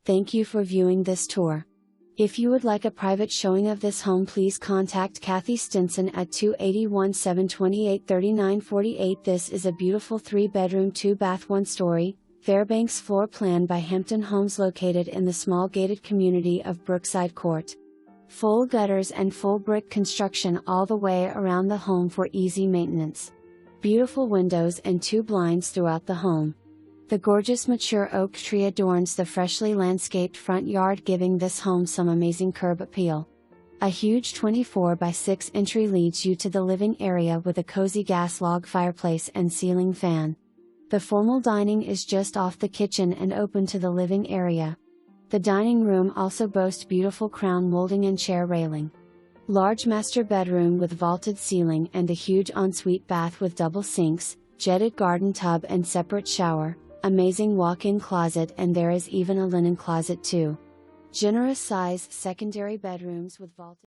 Thank you for viewing this tour. If you would like a private showing of this home, please contact Kathy Stenson at 281-728-3948. This is a beautiful 3-bedroom 2-bath 1-story, Fairbanks floor plan by Hampton Homes located in the small gated community of Brookside Court. Full gutters and full brick construction all the way around the home for easy maintenance. Beautiful windows and 2 blinds throughout the home. The gorgeous mature oak tree adorns the freshly landscaped front yard, giving this home some amazing curb appeal. A huge 24-by-6 entry leads you to the living area with a cozy gas log fireplace and ceiling fan. The formal dining is just off the kitchen and open to the living area. The dining room also boasts beautiful crown molding and chair railing. Large master bedroom with vaulted ceiling and a huge ensuite bath with double sinks, jetted garden tub and separate shower. Amazing walk-in closet, and there is even a linen closet too. Generous size secondary bedrooms with vaulted